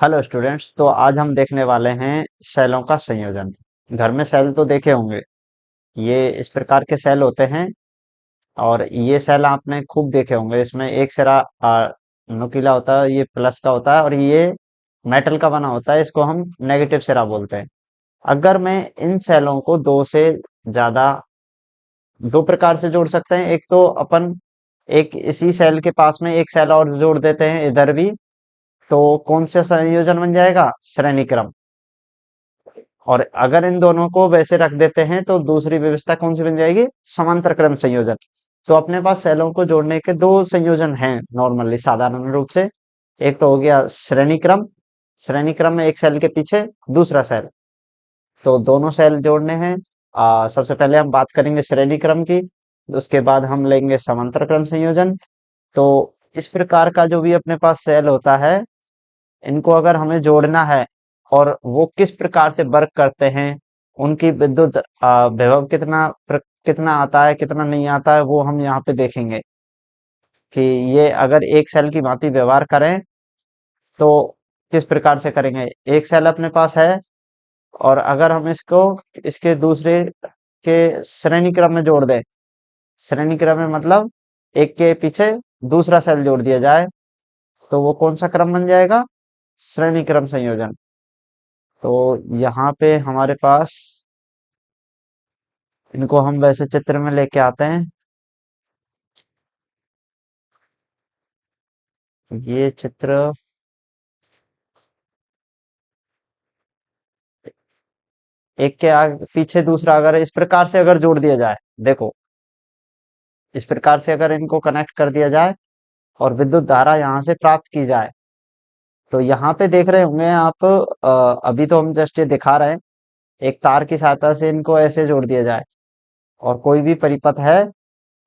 Hello students. तो आज हम देखने वाले हैं सेलों का संयोजन। घर में सेल तो देखे होंगे। ये इस प्रकार के सेल होते हैं और ये सेल आपने खूब देखे होंगे। इसमें एक सिरा नुकीला होता है, ये प्लस का होता है, और ये मेटल का बना होता है। इसको हम नेगेटिव सिरा बोलते हैं। अगर मैं इन सेलों को दो से ज्यादा दो प्रकार से जोड़ सकते हैं। एक तो अपन एक इसी सेल के पास में एक सेल और जोड़ देते हैं इधर भी, तो कौन सा संयोजन बन जाएगा? श्रेणी क्रम। और अगर इन दोनों को वैसे रख देते हैं तो दूसरी व्यवस्था कौन सी बन जाएगी? समांतर क्रम संयोजन। तो अपने पास सेलों को जोड़ने के दो संयोजन हैं नॉर्मली, साधारण रूप से। एक तो हो गया श्रेणी क्रम। श्रेणी क्रम में एक सेल के पीछे दूसरा सेल, तो दोनों सेल जोड़ने हैं। सबसे पहले हम बात करेंगे श्रेणी क्रम की, उसके बाद हम लेंगे समांतर क्रम संयोजन। तो इस प्रकार का जो भी अपने पास सेल होता है, इनको अगर हमें जोड़ना है और वो किस प्रकार से वर्क करते हैं, उनकी विद्युत विभव कितना आता है कितना नहीं आता है, वो हम यहाँ पे देखेंगे कि ये अगर एक सेल की भांति व्यवहार करें तो किस प्रकार से करेंगे। एक सेल अपने पास है और अगर हम इसको इसके दूसरे के श्रेणी क्रम में जोड़ दें। श्रेणी क्रम में मतलब एक के पीछे दूसरा सेल जोड़ दिया जाए, तो वो कौन सा क्रम बन जाएगा? श्रेणी क्रम संयोजन। तो यहाँ पे हमारे पास इनको हम वैसे चित्र में लेके आते हैं। ये चित्र एक के आगे पीछे दूसरा अगर इस प्रकार से अगर जोड़ दिया जाए, देखो इस प्रकार से अगर इनको कनेक्ट कर दिया जाए और विद्युत धारा यहाँ से प्राप्त की जाए, तो यहाँ पे देख रहे होंगे आप। अभी तो हम जस्ट ये दिखा रहे हैं। एक तार की सहायता से इनको ऐसे जोड़ दिया जाए और कोई भी परिपथ है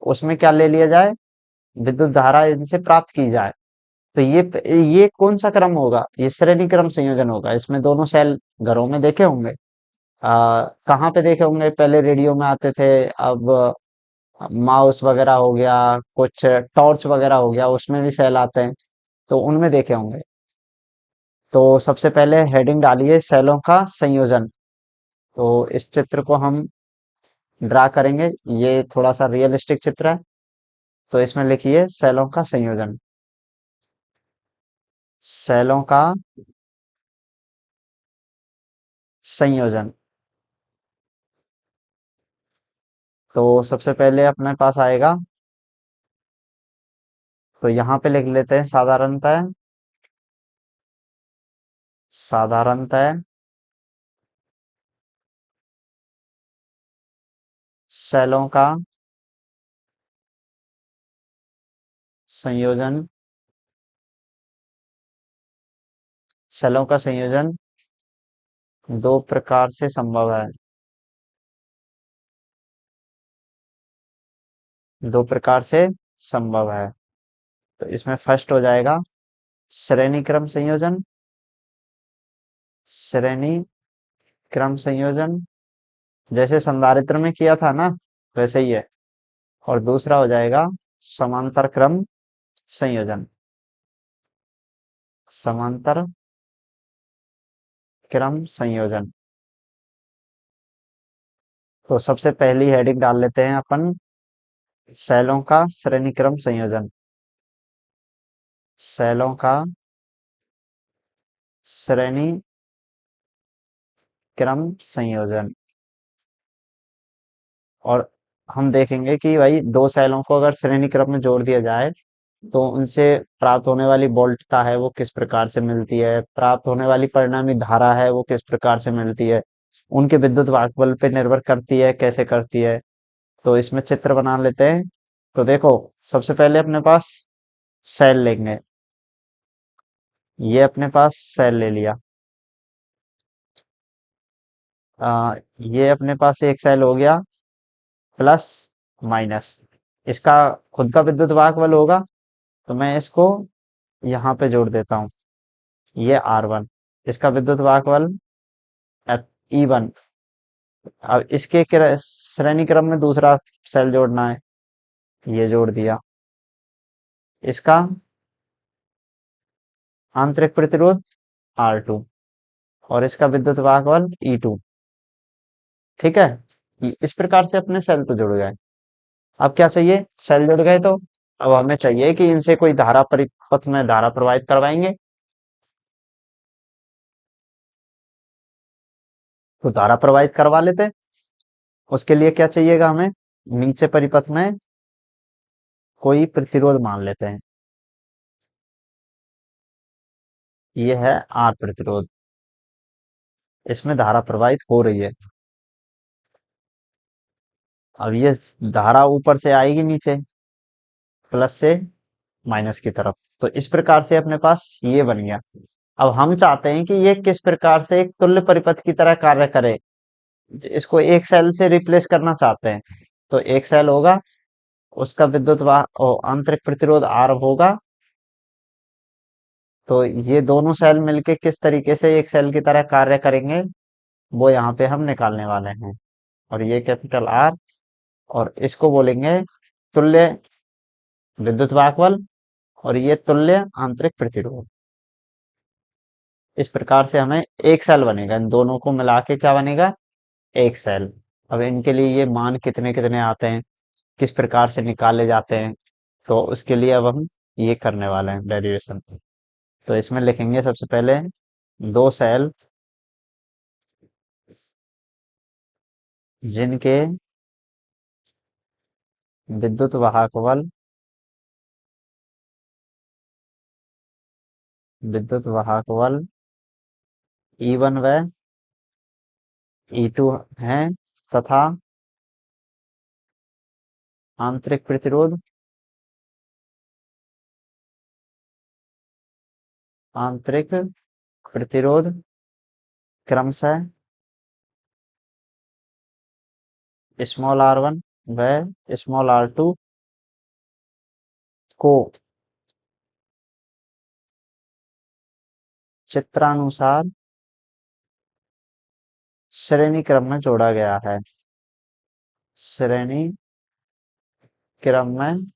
उसमें क्या ले लिया जाए? विद्युत धारा इनसे प्राप्त की जाए। तो ये कौन सा क्रम होगा? ये श्रेणी क्रम संयोजन होगा। इसमें दोनों सेल घरों में देखे होंगे। कहाँ पे देखे होंगे? पहले रेडियो में आते थे। अब माउस वगैरह हो गया, कुछ टॉर्च वगैरह हो गया, उसमें भी सेल आते हैं, तो उनमें देखे होंगे। तो सबसे पहले हेडिंग डालिए सेलों का संयोजन। तो इस चित्र को हम ड्रा करेंगे। ये थोड़ा सा रियलिस्टिक चित्र है, तो इसमें लिखिए सेलों का संयोजन। सेलों का संयोजन। तो सबसे पहले अपने पास आएगा, तो यहाँ पे लिख लेते हैं साधारणतः। साधारणतः सेलों का संयोजन। सेलों का संयोजन दो प्रकार से संभव है। दो प्रकार से संभव है। तो इसमें फर्स्ट हो जाएगा श्रेणी क्रम संयोजन। श्रेणी क्रम संयोजन जैसे संधारित्र में किया था ना, वैसे ही है। और दूसरा हो जाएगा समांतर क्रम संयोजन। समांतर क्रम संयोजन। तो सबसे पहली हेडिंग डाल लेते हैं अपन, सेलों का श्रेणी क्रम संयोजन। सेलों का श्रेणी क्रम संयोजन। और हम देखेंगे कि भाई दो सेलों को अगर श्रेणी क्रम में जोड़ दिया जाए तो उनसे प्राप्त होने वाली वोल्टता है वो किस प्रकार से मिलती है, प्राप्त होने वाली परिणामी धारा है वो किस प्रकार से मिलती है, उनके विद्युत वाहक पे निर्भर करती है, कैसे करती है। तो इसमें चित्र बना लेते हैं। तो देखो, सबसे पहले अपने पास सेल लेंगे। ये अपने पास सेल ले लिया। ये अपने पास एक सेल हो गया, प्लस माइनस। इसका खुद का विद्युत वाहक बल होगा, तो मैं इसको यहाँ पे जोड़ देता हूँ। ये R1, इसका विद्युत वाहक बल E1। अब इसके श्रेणी क्रम में दूसरा सेल जोड़ना है, ये जोड़ दिया। इसका आंतरिक प्रतिरोध R2 और इसका विद्युत वाहक बल E2। ठीक है, इस प्रकार से अपने सेल तो जुड़ गए। अब क्या चाहिए, सेल जुड़ गए तो अब हमें चाहिए कि इनसे कोई धारा परिपथ में धारा प्रवाहित करवाएंगे। तो धारा प्रवाहित करवा लेते हैं। उसके लिए क्या चाहिएगा हमें, नीचे परिपथ में कोई प्रतिरोध मान लेते हैं। ये है आर प्रतिरोध, इसमें धारा प्रवाहित हो रही है। अब ये धारा ऊपर से आएगी नीचे, प्लस से माइनस की तरफ। तो इस प्रकार से अपने पास ये बन गया। अब हम चाहते हैं कि ये किस प्रकार से एक तुल्य परिपथ की तरह कार्य करे, इसको एक सेल से रिप्लेस करना चाहते हैं। तो एक सेल होगा, उसका विद्युत वाह आंतरिक प्रतिरोध आर होगा। तो ये दोनों सेल मिलके किस तरीके से एक सेल की तरह कार्य करेंगे, वो यहाँ पे हम निकालने वाले हैं। और ये कैपिटल आर, और इसको बोलेंगे तुल्य विद्युत वाहक बल, और ये तुल्य आंतरिक प्रतिरोध। इस प्रकार से हमें एक सेल बनेगा, इन दोनों को मिला के क्या बनेगा, एक सेल। अब इनके लिए ये मान कितने कितने आते हैं, किस प्रकार से निकाले जाते हैं, तो उसके लिए अब हम ये करने वाले हैं डेरिवेशन। तो इसमें लिखेंगे सबसे पहले दो सेल जिनके विद्युत वाहक बल विद्युत वाहक बल E1 व E2 हैं, तथा आंतरिक प्रतिरोध आंतरिक प्रतिरोध क्रमशः स्मॉल r1 व स्मॉल r2 को चित्रानुसार श्रेणी क्रम में जोड़ा गया है। श्रेणी क्रम में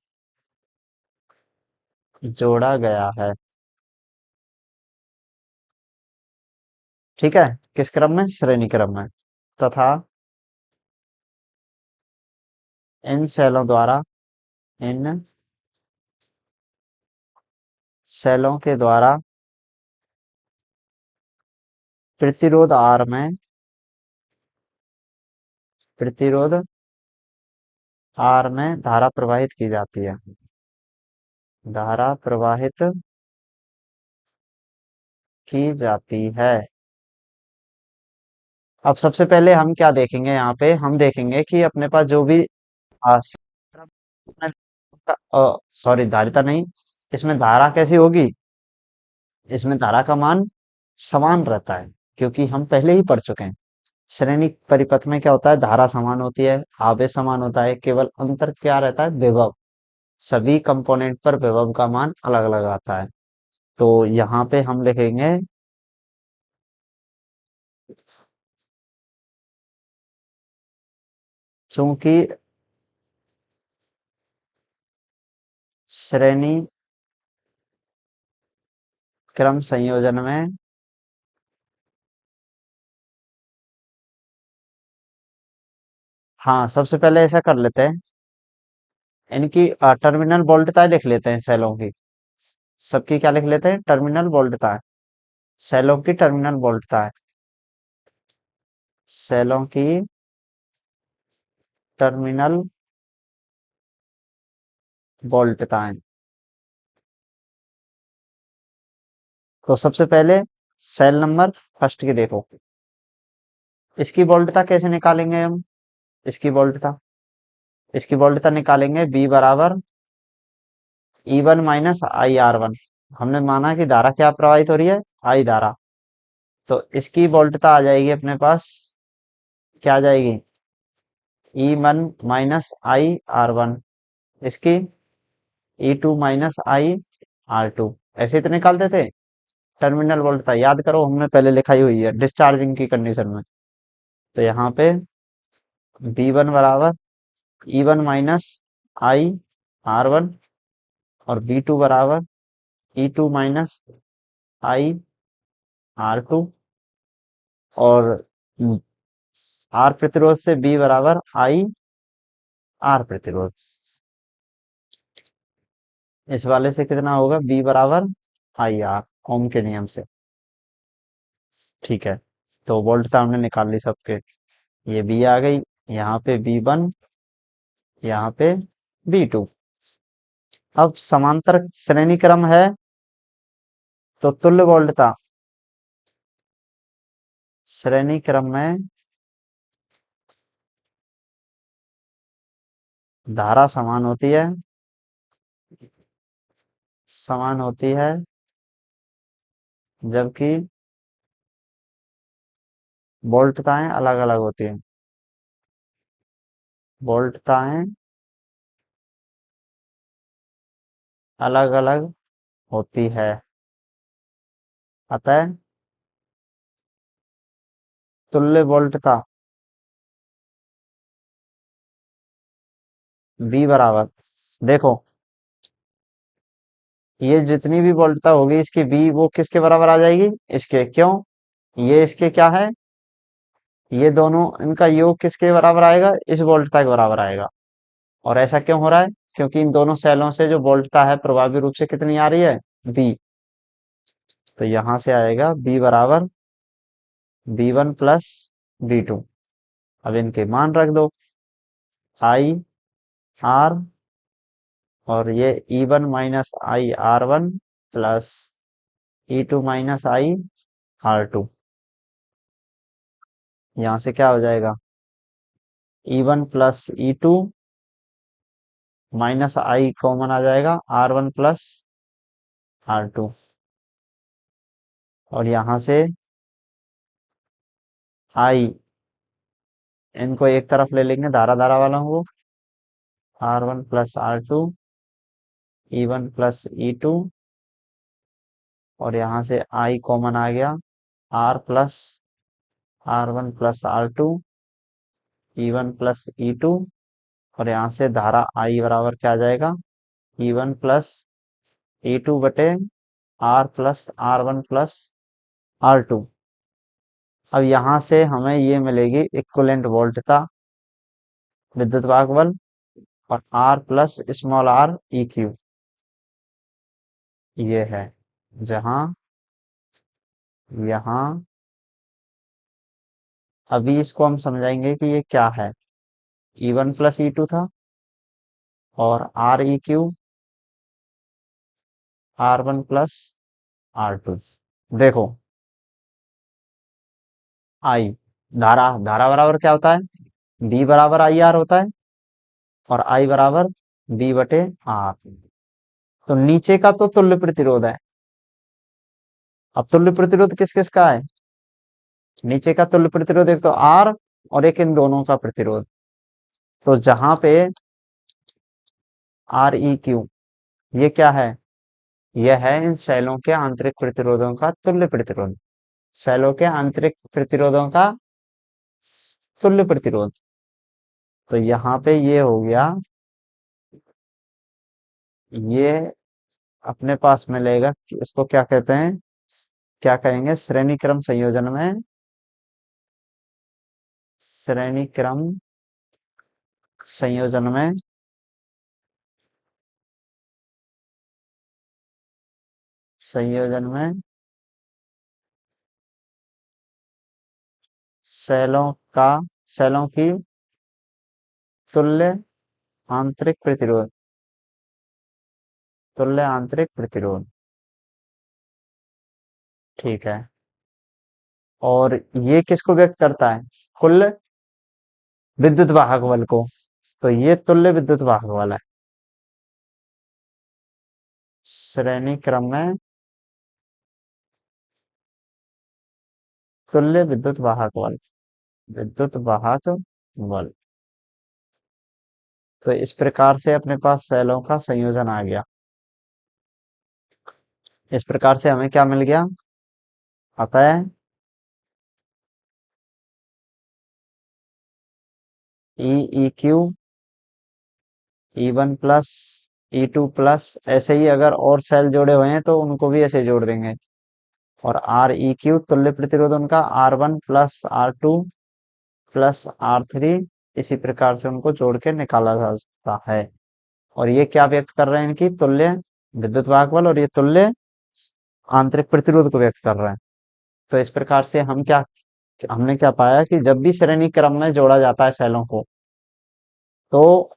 जोड़ा गया है। ठीक है, किस क्रम में, श्रेणी क्रम में। तथा इन सेलों द्वारा इन सेलों के द्वारा प्रतिरोध आर में प्रतिरोध आर में धारा प्रवाहित की जाती है। धारा प्रवाहित की जाती है। अब सबसे पहले हम क्या देखेंगे, यहाँ पे हम देखेंगे कि अपने पास जो भी सॉरी धारिता नहीं, इसमें धारा कैसी होगी, इसमें धारा का मान समान रहता है, क्योंकि हम पहले ही पढ़ चुके हैं। श्रेणी परिपथ में क्या होता है, धारा समान होती है, आवेश समान होता है, केवल अंतर क्या रहता है, विभव। सभी कंपोनेंट पर विभव का मान अलग अलग आता है। तो यहाँ पे हम लिखेंगे चूंकि श्रेणी क्रम संयोजन में हाँ, सबसे पहले ऐसा कर लेते हैं, इनकी टर्मिनल वोल्टता लिख लेते हैं सेलों की। सबकी क्या लिख लेते हैं, टर्मिनल वोल्टता। सेलों की टर्मिनल वोल्टता है, सेलों की टर्मिनल वोल्टताएं। तो सबसे पहले सेल नंबर फर्स्ट की देखो, इसकी वोल्टता कैसे निकालेंगे हम, इसकी वोल्टता इसकी वोल्टता निकालेंगे बी बराबर E1 minus I R one. हमने माना कि धारा क्या प्रवाहित हो रही है, आई धारा। तो इसकी वोल्टता आ जाएगी अपने पास, क्या आ जाएगी, E1 minus I R one, इसकी E2 minus I R to. ऐसे तो निकालते थे। टर्मिनल वोल्टता याद करो, हमने पहले लिखाई हुई है डिस्चार्जिंग की कंडीशन में। तो यहाँ पे B1 बराबर E1 minus I R one, और B2 बराबर E2 माइनस आई R2 और R प्रतिरोध से B बराबर I R प्रतिरोध। इस वाले से कितना होगा? B बराबर आई आर, ओम के नियम से। ठीक है, तो वोल्ट तो हमने निकाल ली सबके। ये B आ गई, यहाँ पे B1, यहाँ पे B2। अब समांतर श्रेणी क्रम है तो तुल्य वोल्टता श्रेणी क्रम में धारा समान होती है जबकि वोल्टताएं अलग अलग होती हैं। वोल्टताएं अलग अलग होती है, अतः तुल्य वोल्टता V बराबर, देखो ये जितनी भी वोल्टता होगी इसकी V वो किसके बराबर आ जाएगी? इसके। क्यों? ये इसके क्या है? ये दोनों इनका योग किसके बराबर आएगा? इस वोल्टता के बराबर आएगा। और ऐसा क्यों हो रहा है? क्योंकि इन दोनों सेलों से जो वोल्टता है प्रभावी रूप से कितनी आ रही है? V। तो यहां से आएगा B बराबर B1 प्लस B2। अब इनके मान रख दो, आई आर, और ये E1 माइनस आई R1 प्लस E2 माइनस आई R2। यहां से क्या हो जाएगा? E1 प्लस E2 माइनस आई कॉमन आ जाएगा, R1 प्लस R2। और यहां से आई, इनको एक तरफ ले लेंगे धारा धारा वालों को, R1 plus R2, E1 plus E2, और यहां से आई कॉमन आ गया, R plus R1 plus R2, E1 plus E2। और यहाँ से धारा आई बराबर क्या आ जाएगा? E1 प्लस E2 बटे R plus R1 plus R2। अब यहाँ से हमें ये मिलेगी इक्विवेलेंट वोल्टता, विद्युत वाहक बल, और R plus small r EQ। ये है जहां यहाँ, अभी इसको हम समझाएंगे कि ये क्या है। E1 प्लस E2 था, और REQ R1 प्लस R2। देखो, आई, धारा धारा बराबर क्या होता है? B बराबर आई आर होता है, और I बराबर B बटे आर। तो नीचे का तो तुल्य प्रतिरोध है। अब तुल्य प्रतिरोध किस किस का है? नीचे का तुल्य प्रतिरोध एक तो R, और एक इन दोनों का प्रतिरोध। तो जहां पे आर ई क्यू, ये क्या है? यह है इन शैलों के आंतरिक प्रतिरोधों का तुल्य प्रतिरोध। शैलों के आंतरिक प्रतिरोधों का तुल्य प्रतिरोध। तो यहाँ पे ये हो गया, ये अपने पास मिलेगा कि इसको क्या कहते हैं, क्या कहेंगे? श्रेणी क्रम संयोजन में, श्रेणी क्रम संयोजन में संयोजन में सेलों का सेलों की तुल्य आंतरिक प्रतिरोध, तुल्य आंतरिक प्रतिरोध। ठीक है, और ये किसको व्यक्त करता है? कुल विद्युत वाहक बल को। तो ये तुल्य विद्युत वाहक बल है। श्रेणी क्रम में तुल्य विद्युत वाहक बल, विद्युत वाहक बल। तो इस प्रकार से अपने पास सेलों का संयोजन आ गया। इस प्रकार से हमें क्या मिल गया? अतः E E Q E1 plus E2 plus, ऐसे ही अगर और सेल जोड़े हुए हैं तो उनको भी ऐसे जोड़ देंगे। और आर ई क्यू तुल्य प्रतिरोध उनका R1 plus R2 plus R3, इसी प्रकार से उनको जोड़ के निकाला जा सकता है। और ये क्या व्यक्त कर रहे हैं, इनकी तुल्य विद्युत वाहक बल और ये तुल्य आंतरिक प्रतिरोध को व्यक्त कर रहे हैं। तो इस प्रकार से हमने क्या पाया कि जब भी श्रेणी क्रम में जोड़ा जाता है सेलों को, तो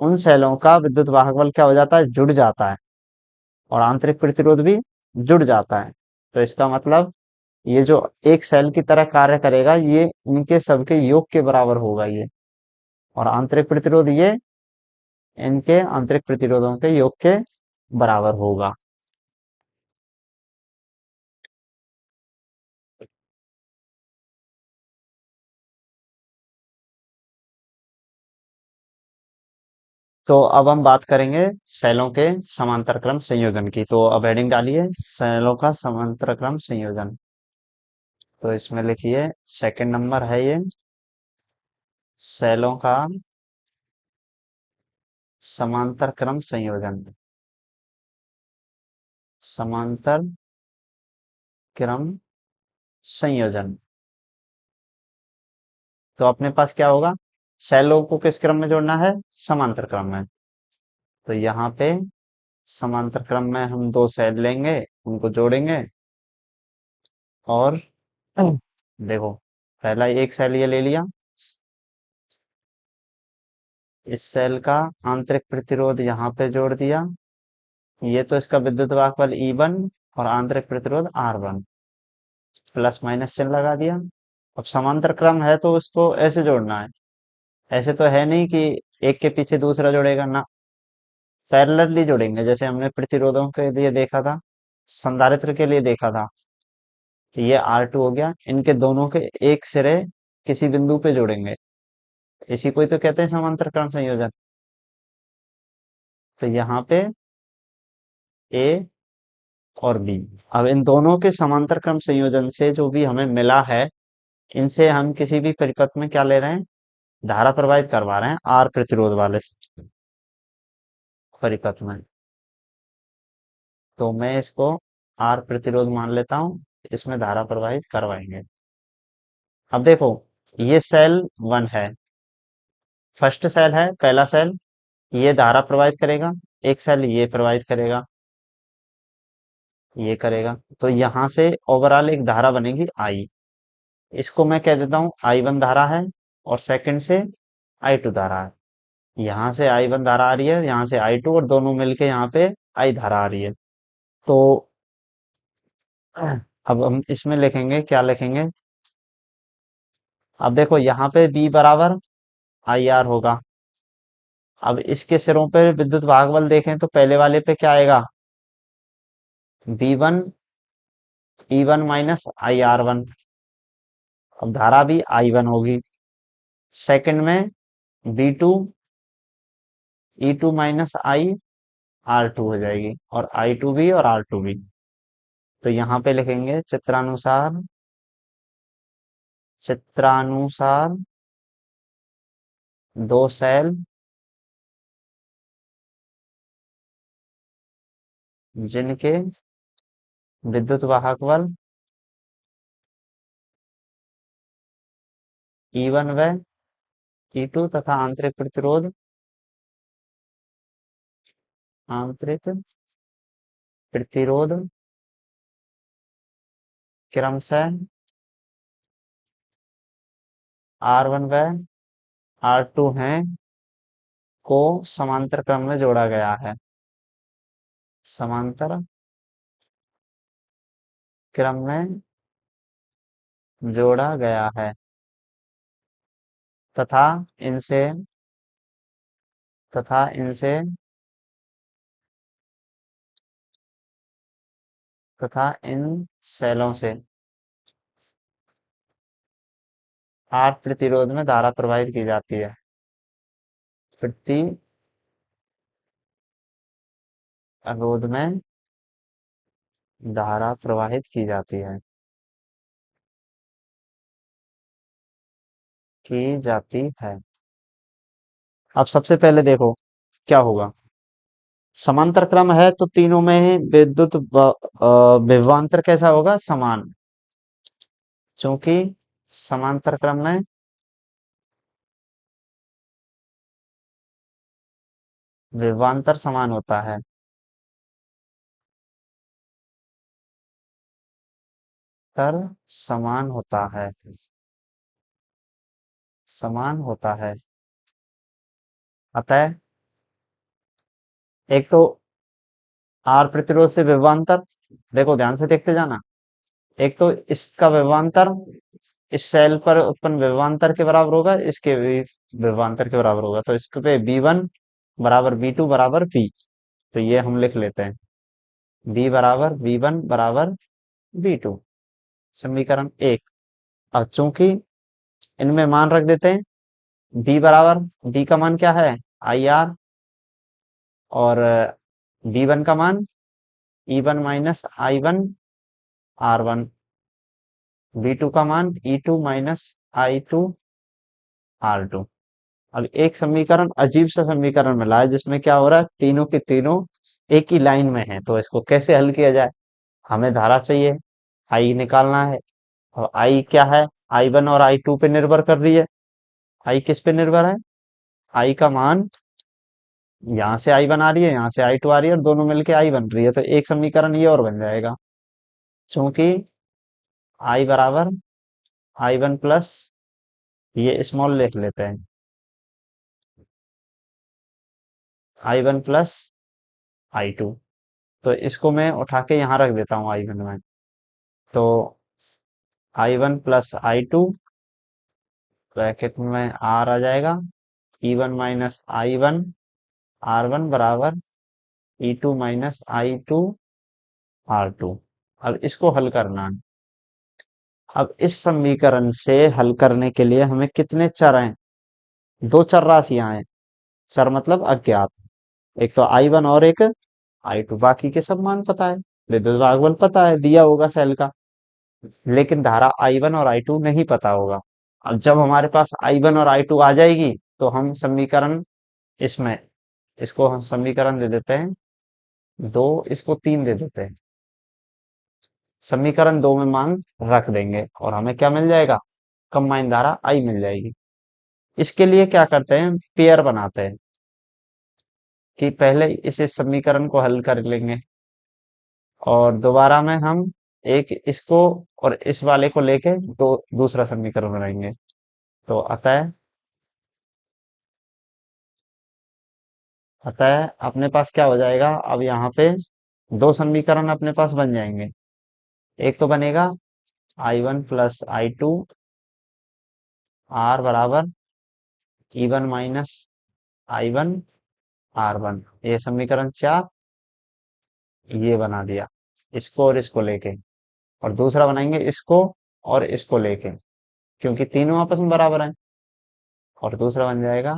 उन सेलों का विद्युत वाहक बल क्या हो जाता है, जुड़ जाता है, और आंतरिक प्रतिरोध भी जुड़ जाता है। तो इसका मतलब ये जो एक सेल की तरह कार्य करेगा, ये इनके सबके योग के बराबर होगा ये। और आंतरिक प्रतिरोध ये इनके आंतरिक प्रतिरोधों के योग के बराबर होगा। तो अब हम बात करेंगे सेलों के समांतर क्रम संयोजन की। तो अब हेडिंग डालिए सेलों का समांतर क्रम संयोजन। तो इसमें लिखिए सेकंड नंबर है ये, सेलों का समांतर क्रम संयोजन। समांतर क्रम संयोजन। तो अपने पास क्या होगा, सेलों को किस क्रम में जोड़ना है, समांतर क्रम में। तो यहाँ पे समांतर क्रम में हम दो सेल लेंगे, उनको जोड़ेंगे। और देखो, पहला एक सेल ये ले लिया, इस सेल का आंतरिक प्रतिरोध यहाँ पे जोड़ दिया। ये तो इसका विद्युत वाहक बल E1 और आंतरिक प्रतिरोध R1, प्लस माइनस चिन्ह लगा दिया। अब समांतर क्रम है तो उसको ऐसे जोड़ना है, ऐसे तो है नहीं कि एक के पीछे दूसरा जोड़ेगा ना, पैरेलली जोड़ेंगे, जैसे हमने प्रतिरोधों के लिए देखा था, संधारित्र के लिए देखा था। तो ये R2 हो गया, इनके दोनों के एक सिरे किसी बिंदु पे जोड़ेंगे, इसी को ही तो कहते हैं समांतर क्रम संयोजन। तो यहाँ पे ए और बी, अब इन दोनों के समांतर क्रम संयोजन से जो भी हमें मिला है, इनसे हम किसी भी परिपथ में क्या ले रहे हैं, धारा प्रवाहित करवा रहे हैं आर प्रतिरोध वाले परिपथ में। तो मैं इसको आर प्रतिरोध मान लेता हूं, इसमें धारा प्रवाहित करवाएंगे। अब देखो, ये सेल वन है, फर्स्ट सेल है, पहला सेल, ये धारा प्रवाहित करेगा, एक सेल ये प्रवाहित करेगा, ये करेगा। तो यहां से ओवरऑल एक धारा बनेगी आई, इसको मैं कह देता हूं I1 धारा है, और सेकंड से I2 धारा है। यहाँ से I1 धारा आ रही है, यहाँ से I2, और दोनों मिलके यहाँ पे I धारा आ रही है। तो अब हम इसमें लिखेंगे, क्या लिखेंगे, अब देखो यहाँ पे B बराबर आई आर होगा। अब इसके सिरों पे विद्युत वाहक बल देखें तो पहले वाले पे क्या आएगा, V1 E1 माइनस IR1। अब धारा भी I1 होगी। सेकंड में V2 E2 माइनस IR2 हो जाएगी, और I2 भी और R2 भी। तो यहाँ पे लिखेंगे चित्रानुसार दो सेल जिनके विद्युत वाहक बल E1 व E2 तथा आंतरिक प्रतिरोध क्रमशः R1 व R2 हैं, को समांतर क्रम में जोड़ा गया है। समांतर क्रम में जोड़ा गया है, तथा इनसे तथा इनसे तथा इन सेलों से आर प्रतिरोध में धारा प्रवाहित की जाती है। प्रतिरोध में धारा प्रवाहित की जाती है। अब सबसे पहले देखो क्या होगा, समांतर क्रम है तो तीनों में ही विद्युत विभवांतर कैसा होगा, समान। क्योंकि समांतर क्रम में विभवांतर समान होता है। तर समान होता है, समान होता है। अतः एक तो आर प्रतिरोध से विभवांतर, देखो ध्यान से देखते जाना। एक तो इसका विभवांतर इस सेल पर उत्पन्न विभवांतर के बराबर होगा, इसके भी विभवांतर के बराबर होगा। तो इसके पे V1 बराबर V2 बराबर P। तो ये हम लिख लेते हैं, V बराबर V1 बराबर V2, समीकरण एक। अब चूंकि इनमें मान रख देते हैं, V बराबर, V का मान क्या है, IR, और V1 का मान E1 minus I1 R1, V2 का मान E2 माइनस I2 R2। अब एक समीकरण, अजीब सा समीकरण मिला है जिसमें क्या हो रहा है, तीनों के तीनों एक ही लाइन में है। तो इसको कैसे हल किया जाए, हमें धारा चाहिए, आई निकालना है। और आई क्या है, I1 और I2 पे निर्भर कर रही है। आई किस पे निर्भर है, आई का मान, यहाँ से I1 आ रही है, यहाँ से I2 आ रही है, और दोनों मिलके आई बन रही है। तो एक समीकरण ये और बन जाएगा, क्योंकि आई बराबर I1 प्लस, ये स्मॉल लिख लेते हैं, I1 प्लस I2। तो इसको मैं उठा के यहाँ रख देता हूँ I1 में। तो I1 प्लस I2 ब्रैकेट में R आ जाएगा, E1 माइनस I1 R1 बराबर E2 माइनस I2 R2। अब इसको हल करना है। अब इस समीकरण से हल करने के लिए हमें कितने चर हैं, दो चर राशियां हैं। चर मतलब अज्ञात, एक तो I1 और एक I2। बाकी के सब मान पता है, विद्युत भागफल पता है, दिया होगा सेल का। लेकिन धारा I1 और I2 नहीं पता होगा। अब जब हमारे पास I1 और I2 आ जाएगी, तो हम समीकरण, इसमें इसको हम समीकरण दे देते हैं दो, इसको तीन दे देते हैं। समीकरण दो में मान रख देंगे और हमें क्या मिल जाएगा, कंबाइन धारा I मिल जाएगी। इसके लिए क्या करते हैं, पेयर बनाते हैं, कि पहले इस समीकरण को हल कर लेंगे और दोबारा में हम एक इसको और इस वाले को लेके दो दूसरा समीकरण बनाएंगे। तो अतः अपने पास क्या हो जाएगा, अब यहाँ पे दो समीकरण अपने पास बन जाएंगे। एक तो बनेगा I1 प्लस I2 R बराबर E1 माइनस I1 R1, ये समीकरण चार, ये बना दिया, इसको और इसको लेके। और दूसरा बनाएंगे इसको और इसको लेके, क्योंकि तीनों आपस में बराबर हैं। और दूसरा बन जाएगा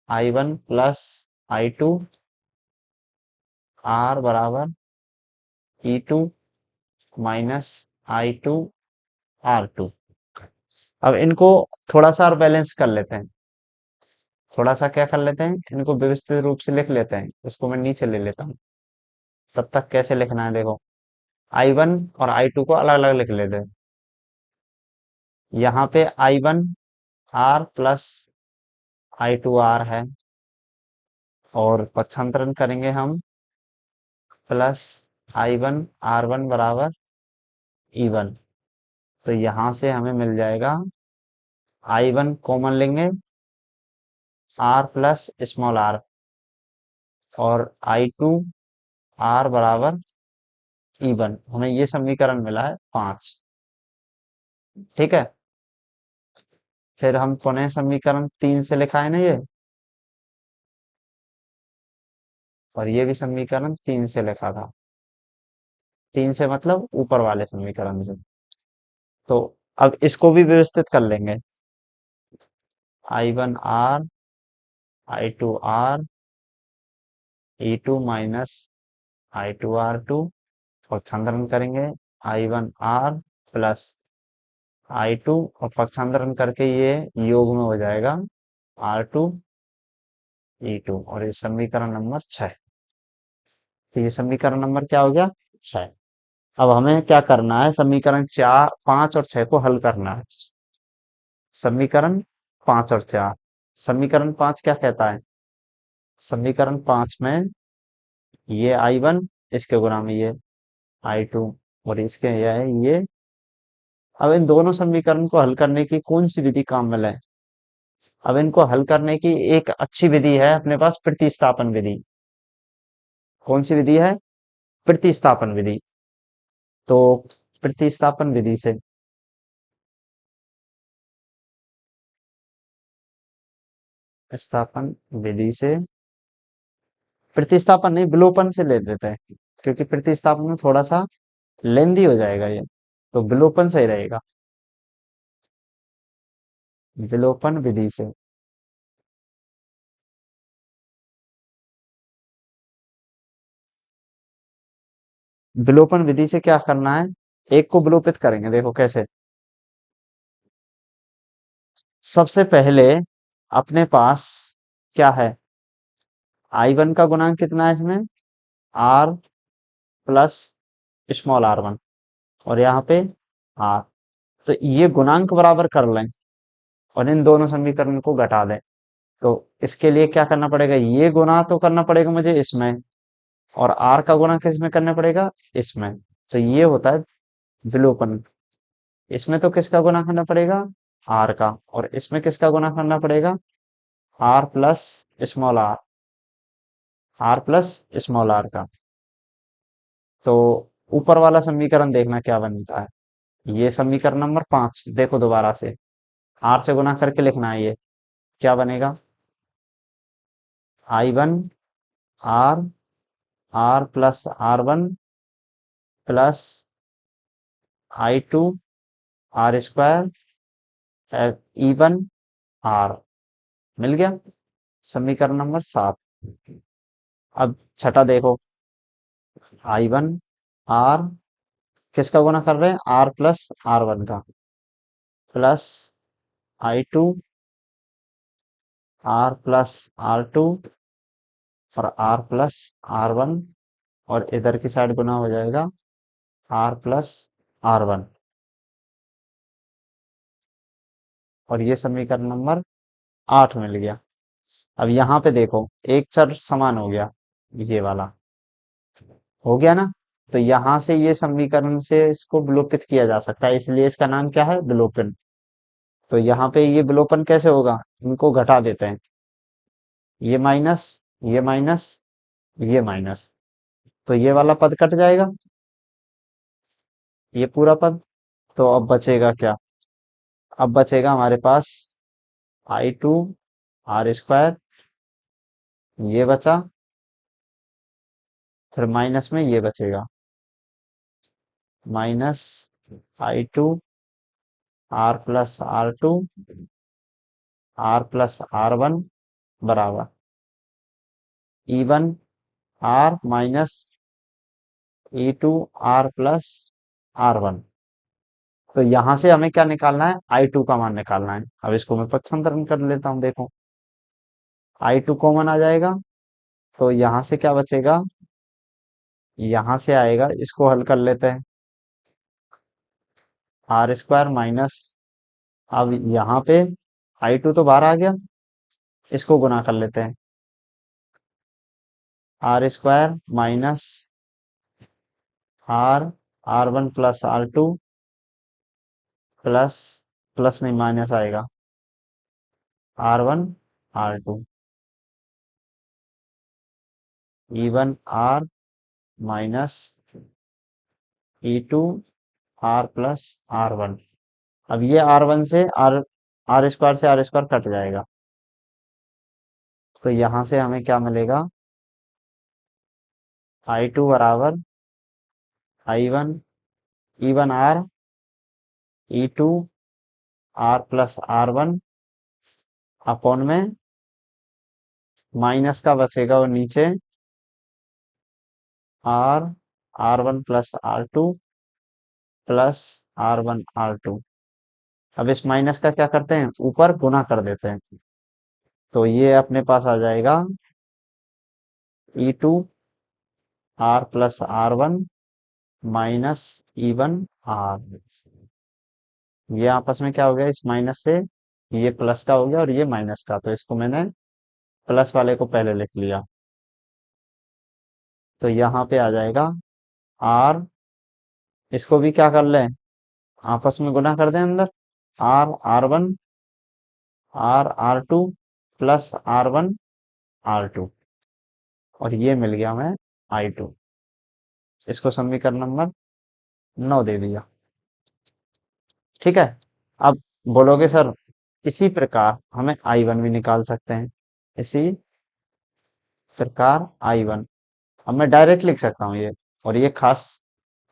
I1 प्लस I2 R बराबर E2 माइनस I2 R2। अब इनको थोड़ा सा और बैलेंस कर लेते हैं, थोड़ा सा क्या कर लेते हैं, इनको व्यवस्थित रूप से लिख लेते हैं। इसको मैं नीचे ले लेता हूँ। तब तक कैसे लिखना है, देखो I1 और I2 को अलग अलग लिख लेते हैं। यहाँ पे I1 R plus I2 R है, और पक्षांतरण करेंगे हम, प्लस I1 R1 बराबर E1। तो यहाँ से हमें मिल जाएगा, I1 कॉमन लेंगे, R प्लस स्मॉल r, और I2 R बराबर E1। हमें ये समीकरण मिला है 5। ठीक है, फिर हम पुनः समीकरण 3 से लिखा है ना ये, और ये भी समीकरण 3 से लिखा था। 3 से मतलब ऊपर वाले समीकरण से। तो अब इसको भी व्यवस्थित कर लेंगे, I1 R I2 R E2 minus I2 R2, पक्षांतरण करेंगे I1 R प्लस I2, और पक्षांतरण करके ये योग में हो जाएगा R2 E2, और ये समीकरण नंबर 6। तो ये समीकरण नंबर क्या हो गया? 6। अब हमें क्या करना है? समीकरण 4, 5 और 6 को हल करना है। समीकरण 5 और 4। समीकरण 5 क्या कहता है? समीकरण 5 में ये I1 इसके गुणा में ये I2 और इसके यह है ये। अब इन दोनों समीकरण को हल करने की कौन सी विधि काम में लाए? अब इनको हल करने की एक अच्छी विधि है अपने पास, प्रतिस्थापन विधि। कौन सी विधि है? प्रतिस्थापन विधि। तो प्रतिस्थापन विधि से, स्थापन विधि से, प्रतिस्थापन नहीं, विलोपन से ले लेते हैं, क्योंकि प्रतिस्थापन में थोड़ा सा लेंदी हो जाएगा ये। तो विलोपन सही रहेगा। विलोपन विधि से। विलोपन विधि से क्या करना है? एक को विलोपित करेंगे, देखो कैसे। सबसे पहले अपने पास क्या है? I1 का गुणांक कितना है इसमें? R प्लस स्मॉल r1, और यहाँ पे R। तो ये गुणांक बराबर कर लें और इन दोनों समीकरण को घटा दें। तो इसके लिए क्या करना पड़ेगा? ये गुणा तो करना पड़ेगा मुझे इसमें, और R का गुणा किसमें करना पड़ेगा? इसमें। तो ये होता है विलोपन। इसमें तो किसका गुणा करना पड़ेगा? R का। और इसमें किसका गुणा करना पड़ेगा? R plus small r। R plus small r का। तो ऊपर वाला समीकरण देखना क्या बनता है। ये समीकरण नंबर 5 देखो दोबारा से, R से गुणा करके लिखना है ये। क्या बनेगा? I1 R, R plus R1 plus I2 R square E1 R। मिल गया समीकरण नंबर 7। अब छठा देखो, I1 R किसका गुणा कर रहे हैं? R प्लस R1 का, plus I2 R plus R2 और R प्लस R1, और इधर की साइड गुना हो जाएगा R प्लस R1। और ये समीकरण नंबर 8 मिल गया। अब यहाँ पे देखो, एक चर समान हो गया, ये वाला हो गया ना। तो यहाँ से ये समीकरण से इसको विलोपित किया जा सकता है, इसलिए इसका नाम क्या है? विलोपन। तो यहाँ पे ये विलोपन कैसे होगा? इनको घटा देते हैं, ये माइनस, ये माइनस, ये माइनस। तो ये वाला पद कट जाएगा, ये पूरा पद। तो अब बचेगा क्या? अब बचेगा हमारे पास I2 R स्क्वायर, ये बचा, फिर माइनस में ये बचेगा, minus I2 R plus R2 R plus R1 बराबर E1 R minus E2 R plus R1। तो यहां से हमें क्या निकालना है? I2 का मान निकालना है। अब इसको मैं पक्षांतरण कर लेता हूं, देखो I2 कॉमन आ जाएगा। तो यहां से क्या बचेगा? यहां से आएगा, इसको हल कर लेते हैं, R स्क्वायर माइनस, अब यहाँ पे I2 तो बाहर आ गया, इसको गुना कर लेते हैं, R square minus R, R1 plus R2 plus, plus नहीं माइनस आएगा, R1 R2 E1 R minus E2 R plus R1। अब ये R1 से R, R स्क्वायर से R स्क्वायर कट जाएगा। तो यहां से हमें क्या मिलेगा? I2 बराबर I1 E1 R E2 R plus R1 upon में माइनस का बचेगा और नीचे R, R1 plus R2 plus R1 R2। अब इस माइनस का क्या करते हैं? ऊपर गुना कर देते हैं। तो ये अपने पास आ जाएगा E2 R plus R one minus E one R. ये आपस में क्या हो गया, इस माइनस से ये प्लस का हो गया और ये माइनस का, तो इसको मैंने प्लस वाले को पहले लिख लिया। तो यहाँ पे आ जाएगा आर, इसको भी क्या कर लें, आपस में गुना कर दें अंदर, R R one R R two plus R one R two, और ये मिल गया हमें आई टू। इसको समीकरण नंबर 9 दे दिया। ठीक है। अब बोलोगे सर इसी प्रकार हमें आई वन भी निकाल सकते हैं, इसी प्रकार आई वन, अब मैं डायरेक्ट लिख सकता हूँ ये, और ये खास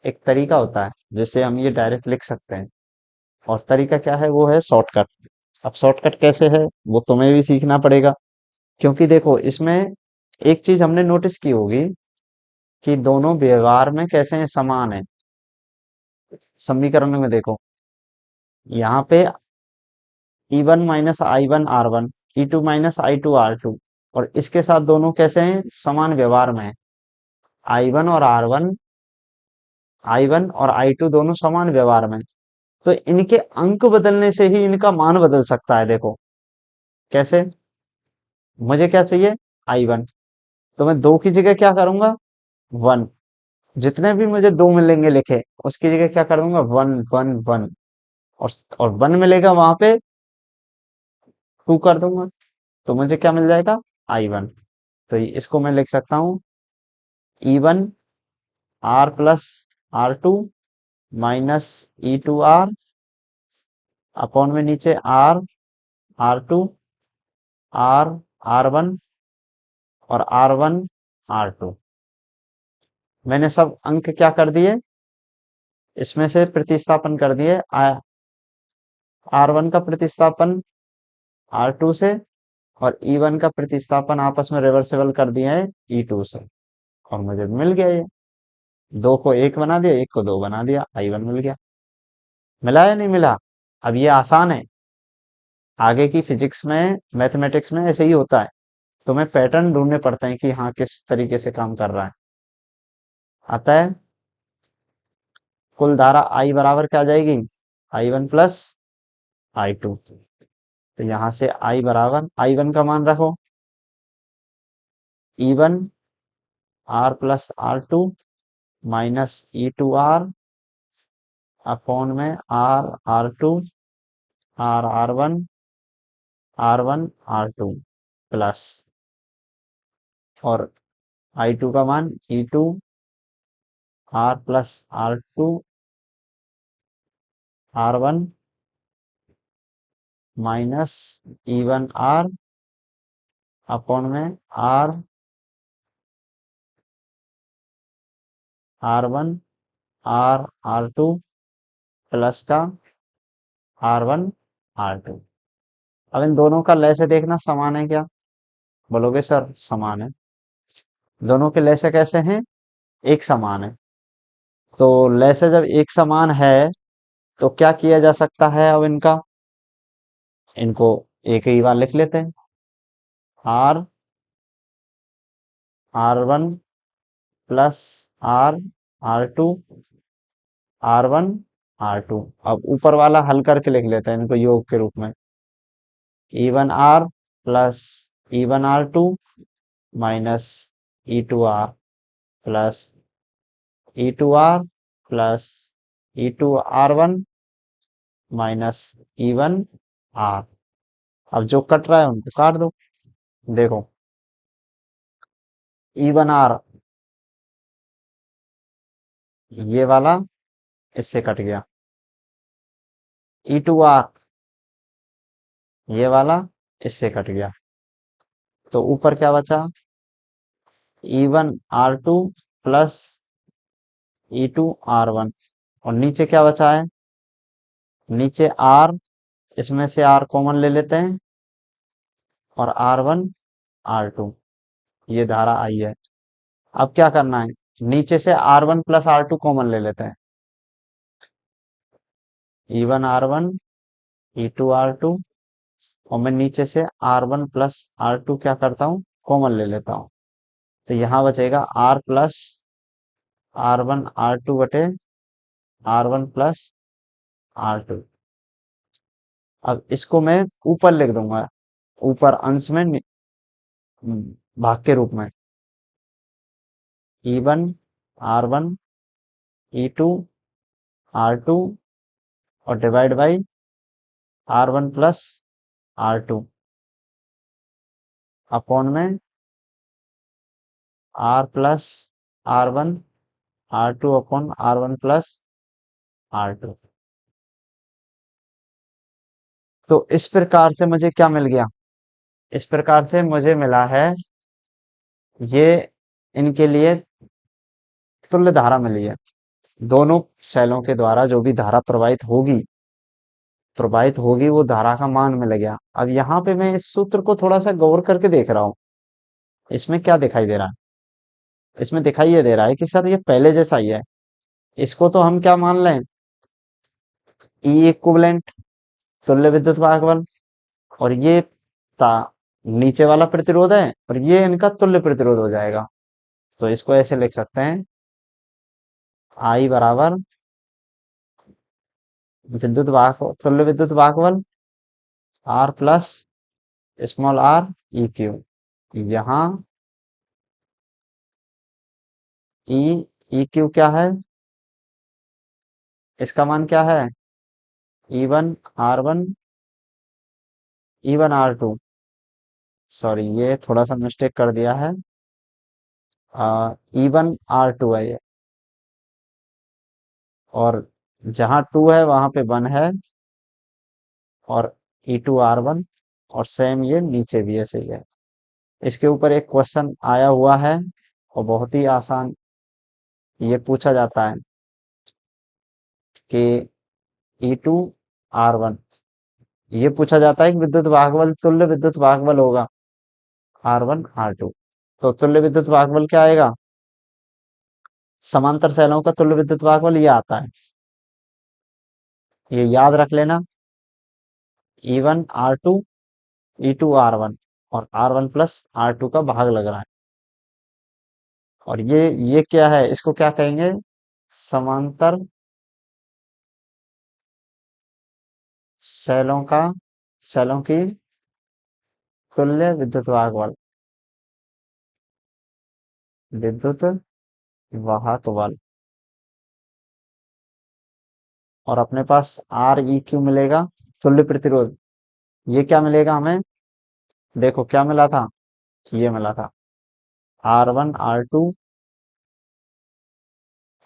एक तरीका होता है जिससे हम ये डायरेक्ट लिख सकते हैं। और तरीका क्या है, वो है शॉर्टकट। अब शॉर्टकट कैसे है वो तुम्हें भी सीखना पड़ेगा, क्योंकि देखो इसमें एक चीज हमने नोटिस की होगी कि दोनों व्यवहार में कैसे हैं, समान है। समीकरण में देखो, यहाँ पे E one minus I one R one, E two minus I two R two, और इसके साथ दोनों कैसे हैं, समान व्यवहार में है। आई वन और आर वन, आई वन और आई टू दोनों समान व्यवहार में, तो इनके अंक बदलने से ही इनका मान बदल सकता है। देखो कैसे, मुझे क्या चाहिए, आई वन, तो मैं दो की जगह क्या करूंगा, वन। जितने भी मुझे दो मिलेंगे लिखे, उसकी जगह क्या कर दूंगा, वन वन वन, और और वन मिलेगा वहां पे टू कर दूंगा, तो मुझे क्या मिल जाएगा, आई वन। तो इसको मैं लिख सकता हूँ E one R plus R two minus E two R, upon में नीचे R R two R R one और आर वन आर टू। मैंने सब अंक क्या कर दिए, इसमें से प्रतिस्थापन कर दिए, आर वन का प्रतिस्थापन आर टू से, और ई वन का प्रतिस्थापन आपस में रिवर्सिबल कर दिया है ई टू से, और मुझे मिल गया ये। दो को एक बना दिया, एक को दो बना दिया, आई वन मिल गया। मिला या नहीं मिला। अब ये आसान है, आगे की फिजिक्स में मैथमेटिक्स में ऐसे ही होता है, तुम्हें पैटर्न ढूंढने पड़ते हैं कि हाँ किस तरीके से काम कर रहा है। अतः कुल धारा आई बराबर क्या आ जाएगी, I one plus I two. तो यहां से आई बराबर, आई वन का मान रखो, E one R plus R two minus E two R, upon में R R two R R one R two plus, और आई टू का मान E two R plus R two R one minus E one R, upon में R R one R R two plus का R one R two. अब इन दोनों का लय से देखना समान है क्या, बोलोगे सर समान है। दोनों के लय से कैसे हैं, एक समान है। तो लय से जब एक समान है तो क्या किया जा सकता है, अब इनका, इनको एक ही बार लिख लेते हैं, R R one plus R R two R one R two. अब ऊपर वाला हल करके लिख लेते हैं इनको योग के रूप में, E one R plus E one R two minus E two R plus E two R plus E two R one minus E one R. अब जो कट रहा है उनको काट दो। देखो ई वन आर ये वाला इससे कट गया, ई टू आर ये वाला इससे कट गया, तो ऊपर क्या बचा, E one R two plus E two R one, और नीचे क्या बचा है, नीचे आर, इसमें से आर कॉमन ले लेते हैं, और आर वन आर टू, ये धारा आई है। अब क्या करना है, नीचे से R one plus R two common ले लेते हैं, E one R one E two R two, और मैं नीचे से R one plus R two क्या करता हूँ, कॉमन ले लेता हूँ। तो यहाँ बचेगा आर प्लस R1 R2 बटे R1 प्लस R2। अब इसको मैं ऊपर लिख दूंगा, ऊपर अंश में भाग के रूप में। E1 R1 E2 R2 और divide by R1 plus R2 upon में R plus R1 R2 upon R1 plus R2। तो इस प्रकार से मुझे क्या मिल गया? इस प्रकार से मुझे मिला है, ये इनके लिए तुल्य धारा मिली है। दोनों सेलों के द्वारा जो भी धारा प्रवाहित होगी वो धारा का मान मिल गया। अब यहाँ पे मैं इस सूत्र को थोड़ा सा गौर करके देख रहा हूँ। इसमें क्या दिखाई दे रहा है? इसमें दिखाई ये दे रहा है कि सर ये पहले जैसा ही है। इसको तो हम क्या मान लें? ई इक्विवेलेंट, तुल्य विद्युत वाहक बल। और ये ता नीचे वाला प्रतिरोध है और ये इनका तुल्य प्रतिरोध हो जाएगा। तो इसको ऐसे लिख सकते हैं, आई बराबर तुल्य विद्युत वाहक बल R plus small R E Q. यहाँ ई ई क्यू क्या है? इसका मान क्या है? E1 R1 E1 R2। Sorry, ये थोड़ा सा मिस्टेक कर दिया है। E1 R2 है ये, और जहां 2 है वहां पे 1 है, और E2 R1, और सेम ये नीचे भी ऐसे ही है। इसके ऊपर एक क्वेश्चन आया हुआ है और बहुत ही आसान ये पूछा जाता है कि E2 R1, ये पूछा जाता है कि विद्युत वाहक बल, तुल्य विद्युत वाहक बल होगा R1 R2। तो तुल्य विद्युत वाहक बल क्या आएगा? समांतर सेलों का तुल्य विद्युत वाहक बल ये आता है, ये याद रख लेना। E1 R2 E2 R1, और R1 प्लस R2 का भाग लग रहा है। और ये क्या है? इसको क्या कहेंगे? समांतर सेलों का सेलों की तुल्य विद्युत वाहक बल, विद्युत वाहक बल। और अपने पास आर ई क्यू मिलेगा, तुल्य प्रतिरोध। ये क्या मिलेगा हमें? देखो क्या मिला था, ये मिला था R1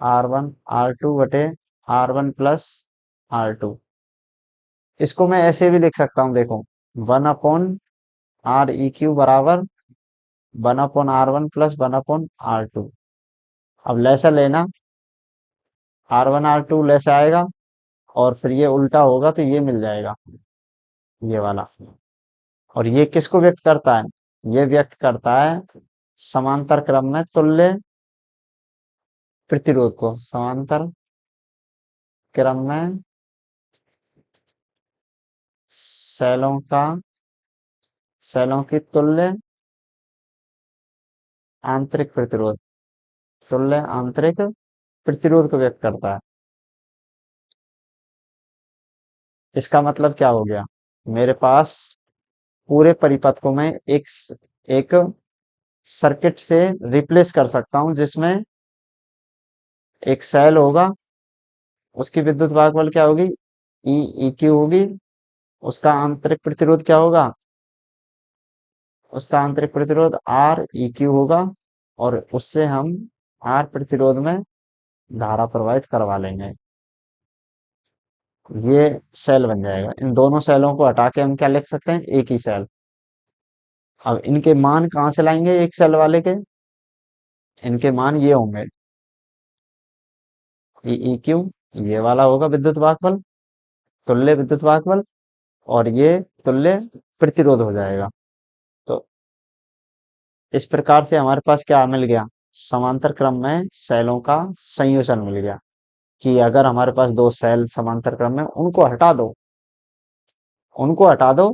R2 बटे R1 प्लस R2। इसको मैं ऐसे भी लिख सकता हूँ, देखो, 1/R E क्यू बराबर 1/R1 प्लस 1/R2। अब लैसा लेना, R1 R2 लैसा आएगा, और फिर ये उल्टा होगा तो ये मिल जाएगा, ये वाला। और ये किसको व्यक्त करता है? ये व्यक्त करता है समांतर क्रम में तुल्य प्रतिरोध को। समांतर क्रम में सेलों का सेलों की तुल्य आंतरिक प्रतिरोध, तुल्य आंतरिक प्रतिरोध को व्यक्त करता है। इसका मतलब क्या हो गया? मेरे पास पूरे परिपथ को मैं एक सर्किट से रिप्लेस कर सकता हूं, जिसमें एक सेल होगा, उसकी विद्युत वाहक बल क्या होगी? ई ई क्यू होगी। उसका आंतरिक प्रतिरोध क्या होगा? उसका आंतरिक प्रतिरोध आर ई क्यू होगा, और उससे हम आर प्रतिरोध में धारा प्रवाहित करवा लेंगे। ये सेल बन जाएगा। इन दोनों सेलों को हटा के हम क्या लिख सकते हैं? एक ही सेल। अब इनके मान कहाँ से लाएंगे एक सेल वाले के? इनके मान ये होंगे, ई क्यू, ये वाला होगा विद्युत वाहक बल, तुल्य विद्युत वाहक बल, और ये तुल्य प्रतिरोध हो जाएगा। तो इस प्रकार से हमारे पास क्या मिल गया? समांतर क्रम में सेलों का संयोजन मिल गया। कि अगर हमारे पास दो सेल समांतर क्रम में, उनको हटा दो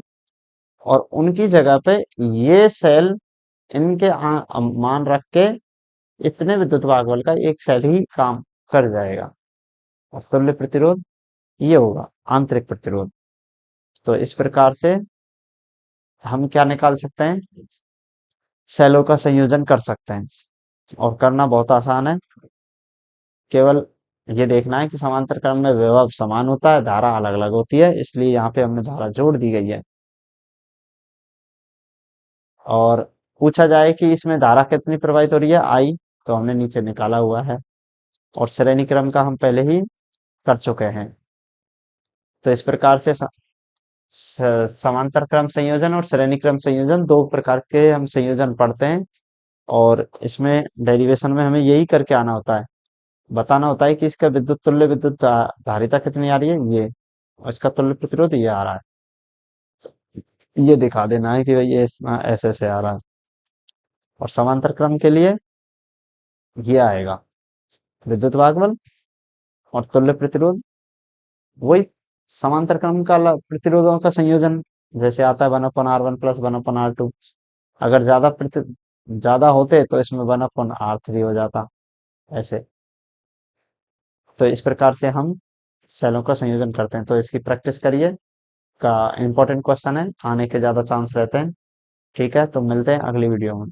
और उनकी जगह पे ये सेल, इनके मान रख के इतने विद्युत भागबल का एक सेल ही काम कर जाएगा। और तुल्य प्रतिरोध ये होगा आंतरिक प्रतिरोध। तो इस प्रकार से हम क्या निकाल सकते हैं, सेलों का संयोजन कर सकते हैं। और करना बहुत आसान है, केवल ये देखना है कि समांतर क्रम में विभव समान होता है, धारा अलग अलग होती है, इसलिए यहाँ पे हमने धारा जोड़ दी गई है। और पूछा जाए कि इसमें धारा कितनी प्रवाहित हो रही है, आई, तो हमने नीचे निकाला हुआ है। और श्रेणी क्रम का हम पहले ही कर चुके हैं। तो इस प्रकार से समांतर क्रम संयोजन और श्रेणी क्रम संयोजन दो प्रकार के हम संयोजन पढ़ते हैं। और इसमें डेरिवेशन में हमें यही करके आना होता है, बताना होता है कि इसका विद्युत तुल्य विद्युत धारिता कितनी आ रही है ये, और इसका तुल्य प्रतिरोध ये आ रहा है। ये दिखा देना है कि भाई ये ऐसे ऐसे आ रहा है। और समांतर क्रम के लिए ये आएगा विद्युत भागबल और तुल्य प्रतिरोध, वही समांतर क्रम का प्रतिरोधों का संयोजन जैसे आता है 1/R1 प्लस 1/R2। अगर ज्यादा होते तो इसमें 1/R3 हो जाता ऐसे। तो इस प्रकार से हम सेलों का संयोजन करते हैं, तो इसकी प्रैक्टिस करिए। का इम्पोर्टेंट क्वेश्चन है, आने के ज्यादा चांस रहते हैं। ठीक है, तो मिलते हैं अगली वीडियो में।